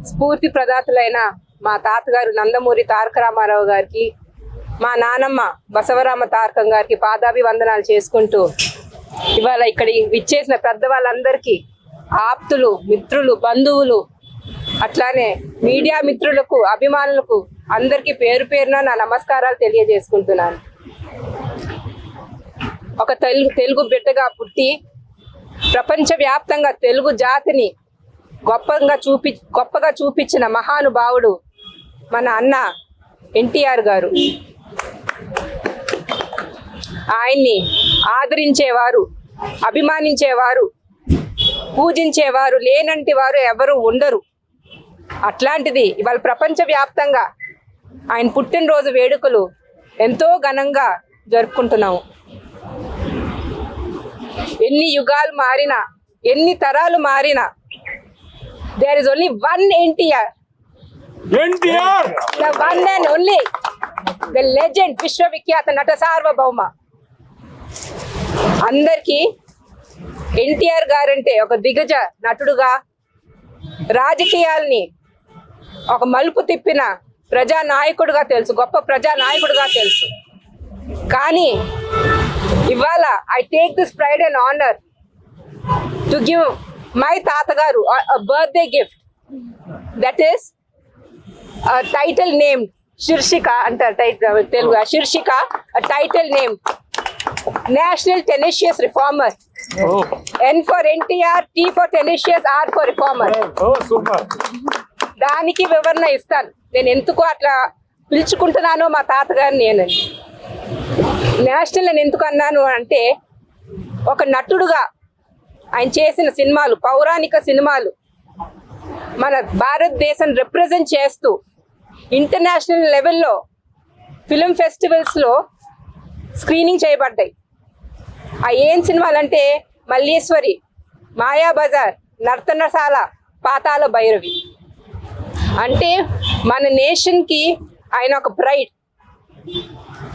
స్ఫూర్తి ప్రదాతలైన మా తాతగారు నందమూరి తారక రామారావు గారికి, మా నానమ్మ బసవరామ తారకం గారికి పాదాభివందనాలు చేసుకుంటూ, ఇవాళ ఇక్కడ విచ్చేసిన పెద్దవాళ్ళందరికీ, ఆప్తులు, మిత్రులు, బంధువులు, అట్లానే మీడియా మిత్రులకు, అభిమానులకు అందరికీ పేరు పేరున నా నమస్కారాలు తెలియజేసుకుంటున్నాను. ఒక తెలుగు బిడ్డగా పుట్టి ప్రపంచవ్యాప్తంగా తెలుగు జాతిని గొప్పగా చూపించిన మహానుభావుడు మన అన్న ఎన్టీఆర్ గారు. ఆయన్ని ఆదరించేవారు, అభిమానించేవారు, పూజించేవారు లేనంటి వారు ఎవరు ఉండరు. అట్లాంటిది ఇవాళ ప్రపంచవ్యాప్తంగా ఆయన పుట్టినరోజు వేడుకలు ఎంతో ఘనంగా జరుపుకుంటున్నాము. ఎన్ని యుగాలు మారినా, ఎన్ని తరాలు మారినా, there is only one NTR, the one and only, the legend, విశ్వవిఖ్యాత నట సార్వభౌమ. అందరికీ ఎన్టీఆర్ గారంటే ఒక దిగ్గజ నటుడుగా, రాజకీయాల్ని ఒక మలుపు తిప్పిన ప్రజానాయకుడుగా తెలుసు, గొప్ప ప్రజానాయకుడుగా తెలుసు. కానీ ఇవాళ I take this pride and honour to give my తాతగారు birthday gift, that is title name శీర్షిక అంటారు తెలుగు, శీర్షిక title name national tenacious reformer. N for NTR, T for tenacious, R for reformer. దానికి వివరణ ఇస్తాను. నేను ఎందుకు అట్లా పిలుచుకుంటున్నానో మా తాతగారిని. నేను నేషనల్ అని ఎందుకు అన్నాను అంటే, ఒక నటుడుగా ఆయన చేసిన సినిమాలు, పౌరాణిక సినిమాలు మన భారతదేశం రిప్రజెంట్ చేస్తూ ఇంటర్నేషనల్ లెవెల్లో ఫిలిం ఫెస్టివల్స్లో స్క్రీనింగ్ చేయబడ్డాయి. ఆ ఏం సినిమాలంటే మల్లీశ్వరి, మాయాబజార్, నర్తనశాల, పాతాళ భైరవి. అంటే మన నేషన్కి ఆయన ఒక ప్రైడ్.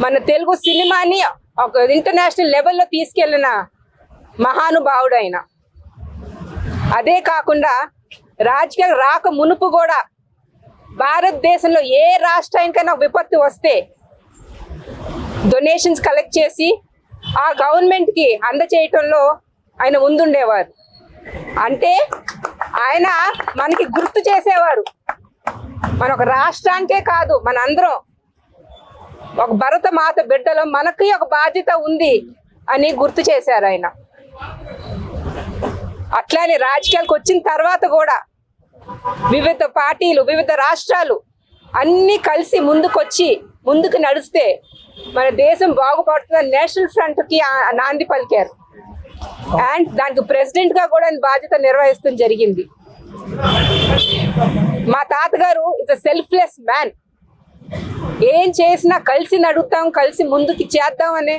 మన తెలుగు సినిమాని ఒక ఇంటర్నేషనల్ లెవెల్లో తీసుకెళ్ళిన మహానుభావుడు ఆయన. అదే కాకుండా రాజకీయాలు రాక మునుపు కూడా భారతదేశంలో ఏ రాష్ట్రానికైనా విపత్తు వస్తే డొనేషన్స్ కలెక్ట్ చేసి ఆ గవర్నమెంట్కి అందచేయటంలో ఆయన ముందుండేవారు. అంటే ఆయన మనకి గుర్తు చేసేవారు, మన ఒక రాష్ట్రానికే కాదు, మనందరం ఒక భరత మాత బిడ్డలో మనకి ఒక బాధ్యత ఉంది అని గుర్తు చేశారు ఆయన. అట్లానే రాజకీయాలకు వచ్చిన తర్వాత కూడా వివిధ పార్టీలు, వివిధ రాష్ట్రాలు అన్నీ కలిసి ముందుకు నడిస్తే మన దేశం బాగుపడుతున్న నేషనల్ ఫ్రంట్కి నాంది పలికారు. అండ్ దానికి ప్రెసిడెంట్గా కూడా ఆయన బాధ్యత నిర్వహిస్తూ జరిగింది. మా తాతగారు ఇస్ అ సెల్ఫ్లెస్ మ్యాన్. ఏం చేసినా కలిసి నడుద్దాం, కలిసి ముందుకు చేద్దాం అనే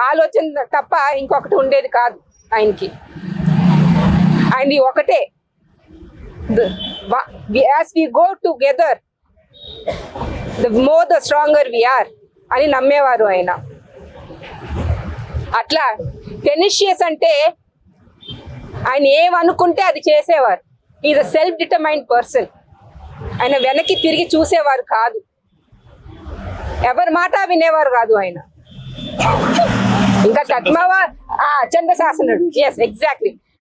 ఆలోచన తప్ప ఇంకొకటి ఉండేది కాదు ఆయనకి. ఆయనది ఒకటే, as we go together the more the stronger we are అని నమ్మేవారు ఆయన. అట్లా టెనిషియస్ అంటే ఆయన ఏమనుకుంటే అది చేసేవారు. Is a self determined person. ఆయన వెనక్కి తిరిగి చూసేవారు కాదు, ఎవరి మాట వినేవారు కాదు ఆయన. ఇంకా చంద్రశాసనుడు, ఎస్ ఎగ్జాక్ట్లీ.